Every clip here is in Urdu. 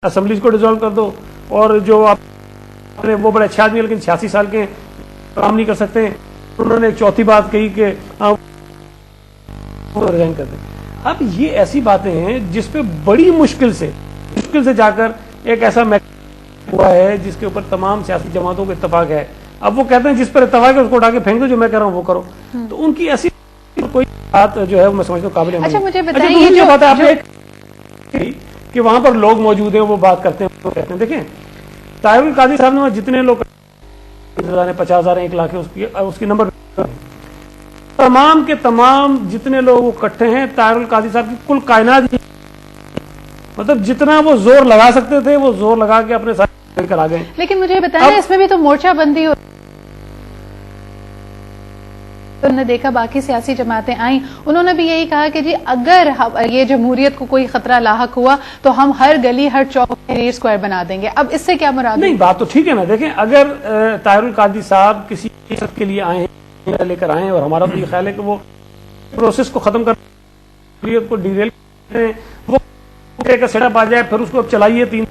اسمبلیز کو ڈیزالو کر دو، اور جو آپ وہ بڑے اچھے آدمی لیکن 86 سال کے کام نہیں کر سکتے، انہوں نے ایک چوتھی بات کہی کہ ریزائن کر دیں۔ اب یہ ایسی باتیں ہیں جس پہ بڑی مشکل سے جا کر ایک ایسا ہوا ہے جس کے اوپر تمام سیاسی جماعتوں کو اتفاق ہے۔ اب وہ کہتے ہیں جس پر اتفاق ہے اس کو اٹھا کے پھینک دو، جو میں کہہ رہا ہوں وہ کرو۔ تو ان کی ایسی کوئی بات جو ہے میں سمجھتا ہوں قابل عمل۔ اچھا مجھے بتائیے جو بات ہے آپ نے کہ وہاں پر لوگ موجود ہیں وہ بات کرتے ہیں، وہ کہتے ہیں دیکھیں طاہر القادری صاحب نے جتنے لوگ 50,000 1 لاکھ اس کی نمبر تمام کے تمام جتنے لوگ وہ اکٹھے ہیں طاہر القادری صاحب کی کل کائنات، مطلب جتنا وہ زور لگا سکتے تھے وہ زور لگا کے اپنے ساتھ کر آ گئے۔ لیکن مجھے بتائیں اس میں بھی تو مورچہ بندی ہو، انہوں نے دیکھا باقی سیاسی جماعتیں آئیں، انہوں نے بھی یہی کہا کہ جی اگر یہ جمہوریت کو کوئی خطرہ لاحق ہوا تو ہم ہر گلی ہر چوک تحریر اسکوائر بنا دیں گے۔ اب اس سے کیا مراد؟ نہیں بات تو ٹھیک ہے نا، دیکھیں اگر طاہر القادری صاحب کسی چیز کے لیے آئے ہیں لے کر آئے ہیں، اور ہمارا تو یہ خیال ہے کہ وہ پروسیس کو ختم کر کو ڈیریل کریں، وہ کا سیٹ اپ آ جائے پھر اس کو اب چلائیے، 3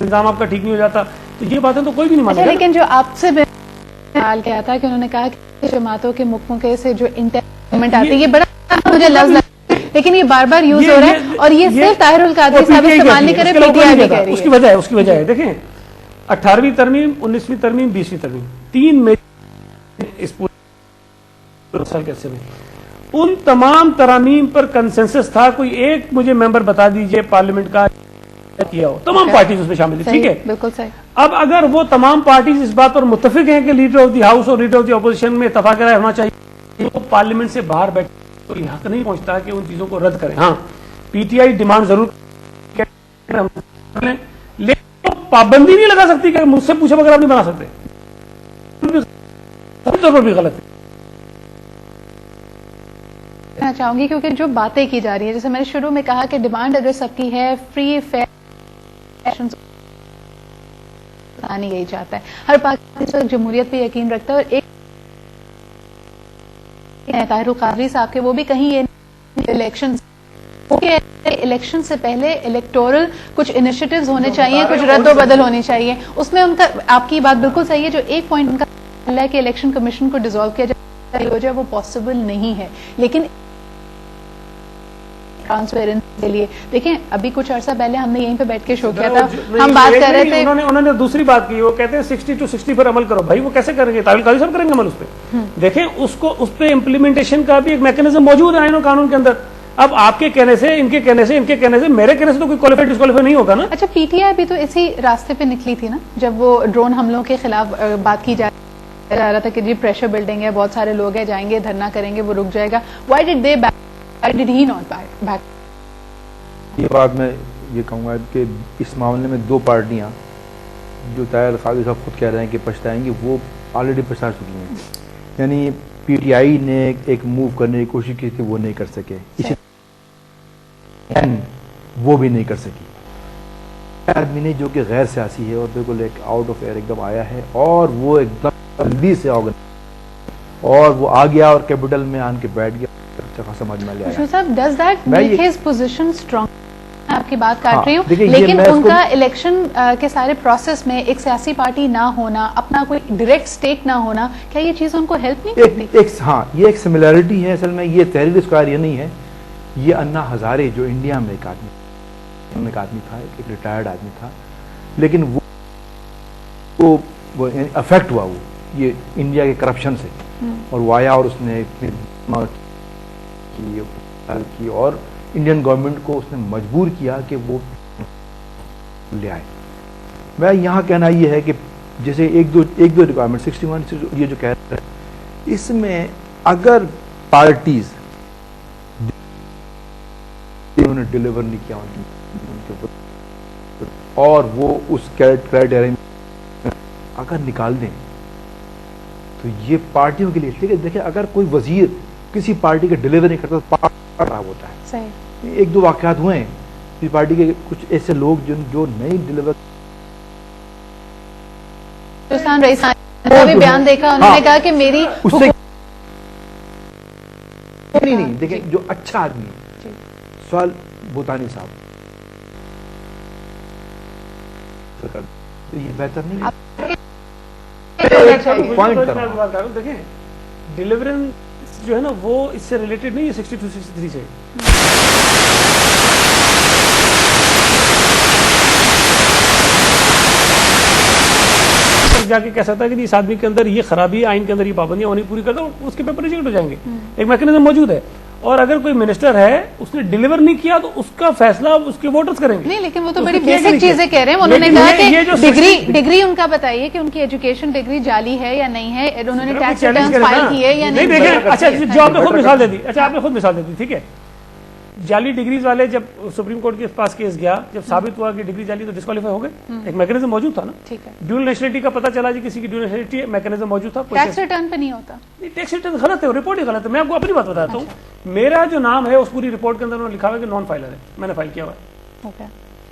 نظام آپ کا ٹھیک نہیں ہو جاتا، تو یہ باتیں تو کوئی بھی نہیں مانے گا۔ لیکن جو آپ سے سوال کیا تھا کہ انہوں نے کہا کہ جماعتوں کے موقع سے جو انٹرٹینمنٹ آتی ہے، یہ بڑا مجھے لفظ لگتا ہے لیکن یہ بار بار یوز ہو رہا ہے، اور یہ صرف طاہر القادری صاحب استعمال نہیں کرے، پی ٹی آئی بھی کہہ رہی ہے۔ اس کی وجہ ہے دیکھیں 18ویں ترمیم، 19ویں ترمیم، 20ویں ترمیم، 3 میں اس پورے سال کے عرصے میں ان تمام ترامیم پر کنسنسس تھا۔ کوئی ایک مجھے ممبر بتا دیجئے پارلیمنٹ کا کیا ہو، تمام پارٹیز اس میں شامل تھی، ٹھیک ہے بالکل صحیح۔ اب اگر وہ تمام پارٹیز اس بات پر متفق ہیں کہ لیڈر آف دی ہاؤس اور لیڈر آف دی اپوزیشن میں اتفاق رائے ہونا چاہیے، تو پارلیمنٹ سے باہر بیٹھ کوئی حق نہیں پہنچتا کہ ان چیزوں کو رد کریں۔ ہاں پی ٹی آئی ڈیمانڈ ضرور لیکن پابندی نہیں لگا سکتی کہ مجھ سے پوچھے بغیر آپ نہیں بنا سکتے، بھی غلط ہے۔ چاہوں گی کیونکہ جو باتیں کی جا رہی ہیں، جیسے میں نے شروع میں کہا کہ ڈیمانڈ اگر سب کی ہے، فری فیئر یہی چاہتا ہے، ہر پاکستانی جمہوریت پہ یقین رکھتا ہے، اور ایک طاہر القادری صاحب کے وہ بھی کہیں یہ الیکشن سے پہلے الیکٹورل کچھ انیشیٹوز ہونے چاہیے، کچھ رد و بدل ہونی چاہیے، اس میں ان کا آپ کی بات بالکل صحیح ہے۔ جو ایک پوائنٹ ان کا ہے کہ الیکشن کمیشن کو ڈیزالو کیا جائے وہ پاسبل نہیں ہے، لیکن ٹرانسپیرنسی کے لیے دیکھیں ابھی کچھ عرصہ پہلے ہم نے یہیں پہ بیٹھ کے شو کیا تھا، ہم بات کر رہے تھے، انہوں نے دوسری بات کی، وہ کہتے ہیں 60 to 60 پر عمل کرو۔ بھائی وہ کیسے کریں گے؟ طاہر القادری صاحب کریں گے عمل اس پہ؟ دیکھیں اس پہ امپلیمنٹیشن کا بھی ایک میکینزم موجود ہے آئین و قانون کے اندر۔ اب آپ کے کہنے سے، ان کے کہنے سے، ان کے کہنے سے، میرے کہنے سے تو کوئی کوالیفائی ڈسکوالیفائی نہیں ہوگا نا۔ اچھا پی ٹی آئی بھی تو اسی راستے پہ نکلی تھی نا، جب وہ ڈرون حملوں کے خلاف بات کی جا رہا تھا کہ جی پریشر بلڈنگ ہے، بہت سارے لوگ ہیں، جائیں گے دھرنا کریں گے، وہ رک جائے گا۔ Why did they back, why did he not back? یہ بات میں یہ کہوں گا کہ اس معاملے میں 2 پارٹیاں جو طاہر القادری صاحب خود کہہ رہے ہیں کہ پچھتائیں گی، وہ آلریڈی پچھتا چکی ہیں۔ یعنی پی ٹی آئی نے ایک موو کرنے کی کوشش کی تھی، وہ نہیں کر سکے، وہ بھی نہیں کر سکی۔ آدمی نے جو کہ غیر سیاسی ہے اور بالکل ایک آؤٹ آف ایئر ایک دم آیا ہے، اور وہ ایک دم جلدی سے اور وہ آ گیا اور کیپٹل میں آن کے بیٹھ گیا، اچھا خاصا مجمع لے آیا۔ صاحب does that make his position strong? آپ کی بات کاٹ رہی ہوں، لیکن ان کا الیکشن کے سارے پروسیس میں ایک سیاسی پارٹی نہ ہونا، اپنا کوئی ڈائریکٹ سٹیک نہ ہونا، کیا یہ چیز ان کو ہیلپ نہیں کرتی؟ ہاں یہ ایک سملیرٹی ہے اصل میں۔ یہ تحریر اسکوائر یہ نہیں ہے، یہ انا ہزارے جو انڈیا میں ایک آدمی تھا، ایک ریٹائرڈ آدمی تھا، لیکن وہ افیکٹ ہوا وہ یہ انڈیا کے کرپشن سے، اور وہ آیا اور اس نے کی اور انڈین گورنمنٹ کو اس نے مجبور کیا کہ وہ لے آئے۔ میں یہاں کہنا یہ ہے کہ جیسے ایک دو ریکوائرمنٹ 61 یہ جو کہہ رہے ہیں، اس میں اگر پارٹیز انہوں نے ڈیلیور نہیں کیا ان کے اوپر اور وہ اس کرائٹیریا میں اگر نکال دیں تو یہ پارٹیوں کے لیے دیکھیں اگر کوئی وزیر کسی پارٹی کا ڈیلیور نہیں کرتا تو خراب ہوتا ہے۔ صحیح۔ 1-2 واقعات ہوئے ہیں اس پارٹی کے، کچھ ایسے لوگ جو نہیں ڈیلیور، بھی بیان دیکھا، انہوں نے کہا کہ میری نہیں دیکھیں جو اچھا آدمی ہے، سوال بھوتانی صاحب کر تو یہ بہتر نہیں ہے. پوائنٹ دیکھیں ڈیلیورنس جو ہے نا وہ اس سے ریلیٹڈ نہیں ہے 62-63 سے. جا کے کہہ سکتا ہے کہ اس آدمی کے اندر یہ خرابی آئین کے اندر یہ پابندیاں ہونی پوری کرتا ہے, اس کے پیپر ریجیکٹ ہو جائیں گے. ایک میکینزم موجود ہے, اور اگر کوئی منسٹر ہے اس نے ڈیلیور نہیں کیا تو اس کا فیصلہ اس کے ووٹرز کریں گے. نہیں لیکن وہ تو بڑی بیسک چیزیں کہہ رہے ہیں. انہوں نے کہا کہ ڈگری ان کا بتائیے کہ ان کی ایجوکیشن ڈگری جعلی ہے یا نہیں ہے, انہوں نے ٹیکس ریٹرنز فائل کیے یا نہیں. دیکھیں اچھا جو آپ نے خود مثال دے دی, اچھا آپ نے خود مثال دے دی, ٹھیک ہے. جعلی ڈگریز والے جب سپریم کورٹ کے پاس کیس گیا, جب ثابت ہوا کہ ڈگری جعلی تو ڈسکوالیفائی ہو گئے. ایک میکینزم موجود تھا نا, ڈیول نیشنلٹی کا پتہ چلا جی کسی کی ڈیول نیشنلٹی, میکینزم موجود تھا. ٹیکس ریٹرن پہ نہیں ہوتا, ٹیکس ریٹرن غلط ہے, رپورٹ ہی غلط ہے. میں آپ کو اپنی بات بتاتا ہوں, میرا جو نام ہے اس پوری رپورٹ کے اندر انہوں نے لکھا ہوا ہے کہ نان فائلر ہے, میں نے فائل کیا ہوا ہے.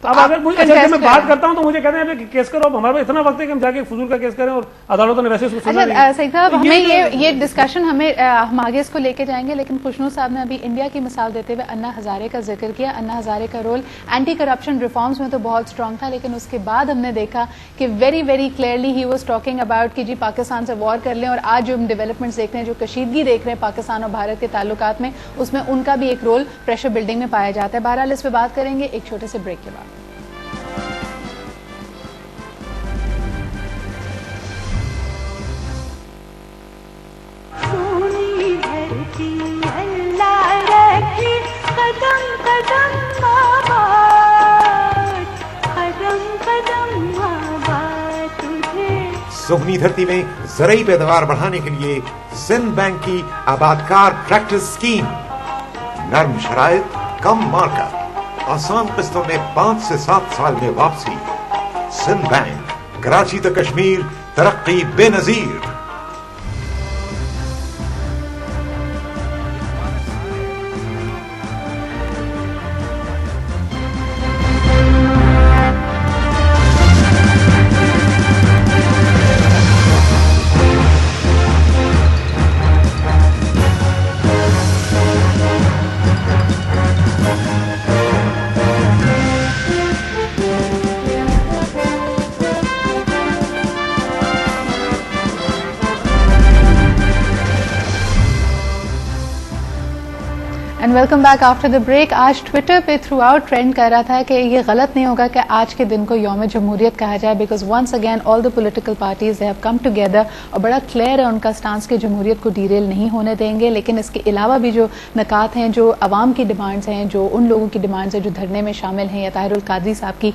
اب اگر میں بات کرتا ہوں تو مجھے کہتے ہیں کہ کیس کرو, اب ہمارے پاس اتنا وقت ہے کہ ہم جا کے فضول کا کیس کریں, اور عدالتوں نے ویسے اس کو سنا نہیں. اچھا سعید صاحب, ہمیں یہ ڈسکشن ہم آگے اس کو لے کے جائیں گے, لیکن خوشنو صاحب نے ابھی انڈیا کی مثال دیتے ہوئے انا ہزارے کا ذکر کیا. انا ہزارے کا رول اینٹی کرپشن ریفارمز میں تو بہت اسٹرانگ تھا, لیکن اس کے بعد ہم نے دیکھا کہ very very clearly he was talking about کہ جی پاکستان سے وار کر لیں, اور آج جو ہم ڈیولپمنٹس دیکھ رہے ہیں, جو کشیدگی دیکھ رہے ہیں پاکستان اور بھارت کے تعلقات میں, اس میں ان کا بھی ایک رول پریشر بلڈنگ میں پایا جاتا ہے. بہرحال اس پہ بات کریں گے ایک چھوٹے سے بریک کے بعد. سہنی دھرتی میں زرعی پیداوار بڑھانے کے لیے سندھ بینک کی آبادکار ٹریکٹر اسکیم, نرم شرائط, کم مارکت, آسان قسطوں میں 5 سے 7 سال میں واپسی. سندھ بینک, کراچی تو کشمیر, ترقی بے نظیر. And welcome back after the break. آج ٹویٹر پہ تھرو آؤٹ ٹرینڈ کر رہا تھا کہ یہ غلط نہیں ہوگا کہ آج کے دن کو یوم جمہوریت کہا جائے, because once again all the political parties they have come together, اور بڑا کلیئر ہے ان کا سٹانس کہ جمہوریت کو ڈیریل نہیں ہونے دیں گے. لیکن اس کے علاوہ بھی جو نکات ہیں, جو عوام کی ڈیمانڈز ہیں, جو ان لوگوں کی ڈیمانڈز ہیں جو دھرنے میں شامل ہیں, یا طاہر القادری صاحب کی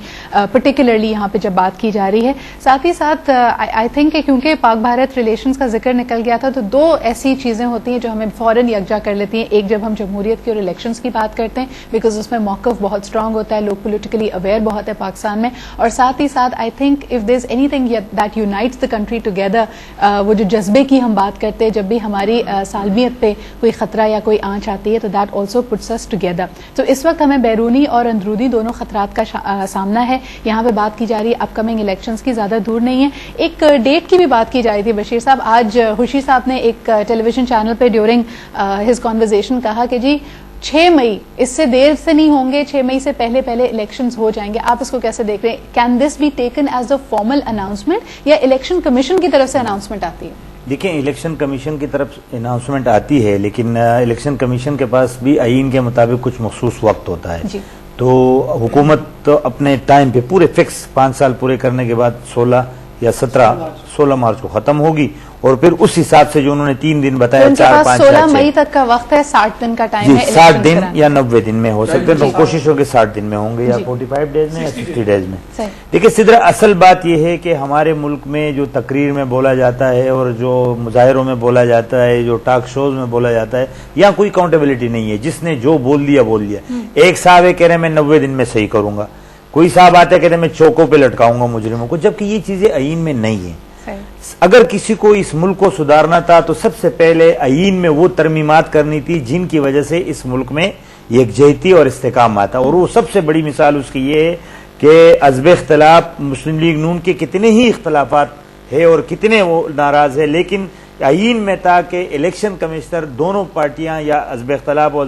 پرٹیکولرلی یہاں پہ جب بات کی جا رہی ہے, ساتھ ہی ساتھ آئی تھنک کہ کیونکہ پاک بھارت ریلیشنز کا ذکر نکل گیا تھا, تو 2 ایسی چیزیں ہوتی ہیں جو ہمیں فوراً یکجا کر لیتی ہیں. ایک جب ہم جمہوریت کی اور الیکشنز کی بات کرتے ہیں, بیکاز اس میں موقف بہت اسٹرانگ ہوتا ہے, لوگ پولیٹیکلی اویئر بہت ہے پاکستان میں, اور ساتھ ہی ساتھ I think if there is any thing that unites the country together, وہ جو جذبے کی ہم بات کرتے ہیں, جب بھی ہماری سالمیت پہ کوئی خطرہ یا کوئی آنچ آتی ہے, تو that also puts us together. تو اس وقت ہمیں بیرونی اور اندرونی دونوں خطرات کا سامنا ہے. یہاں پہ بات کی جا رہی ہے اپ کمنگ الیکشنز کی, زیادہ دور نہیں ہے. ایک ڈیٹ کی بھی بات کی جا رہی تھی بشیر صاحب. آج خوشی صاحب نے ایک ٹیلی ویژن چینل پہ ڈیورنگ ہز کنورزیشن کہا کہ جی 6 مئی, اس سے دیر سے نہیں ہوں گے, 6 مئی سے پہلے الیکشنز ہو جائیں گے. آپ اس کو کیسے دیکھ رہے ہیں؟ Can this be taken as a formal announcement, یا الیکشن کمیشن کی طرف سے اناؤنسمنٹ آتی ہے؟ دیکھیں, الیکشن کمیشن کی طرف اناؤنسمنٹ آتی ہے, لیکن الیکشن کمیشن کے پاس بھی آئین کے مطابق کچھ مخصوص وقت ہوتا ہے. جی. تو حکومت تو اپنے ٹائم پہ پورے فکس 5 سال پورے کرنے کے بعد 16 یا 16 مارچ کو ختم ہوگی, اور پھر اس حساب سے جو انہوں نے 3 دن بتایا, 4-5 16 مئی تک کا وقت ہے, 60 دن کا ٹائم ہے. 60 دن یا 90 دن میں ہو سکتے ہیں, تو کوشش ہوگی 60 دن میں ہوں گے, یا 45 ڈیز میں, یا 60 ڈیز میں. دیکھیں سدرا, اصل بات یہ ہے کہ ہمارے ملک میں جو تقریر میں بولا جاتا ہے, اور جو مظاہروں میں بولا جاتا ہے, جو ٹاک شوز میں بولا جاتا ہے, یہاں کوئی اکاؤنٹیبلٹی نہیں ہے. جس نے جو بول دیا بول دیا. ایک صاحب ہے کہہ رہے میں 90 دن میں صحیح کروں گا, کوئی صاحب آتے ہیں کہتے ہیں میں چوکوں پہ لٹکاؤں گا مجرموں کو, جبکہ یہ چیزیں آئین میں نہیں ہیں. اگر کسی کو اس ملک کو سدھارنا تھا تو سب سے پہلے آئین میں وہ ترمیمات کرنی تھی جن کی وجہ سے اس ملک میں یکجہتی اور استحکام آتا. اور وہ سب سے بڑی مثال اس کی یہ ہے کہ حزب اختلاف مسلم لیگ نون کے کتنے ہی اختلافات ہے اور کتنے وہ ناراض ہے, لیکن آئین میں تھا کہ الیکشن کمشنر دونوں پارٹیاں یا حزب اختلاف اور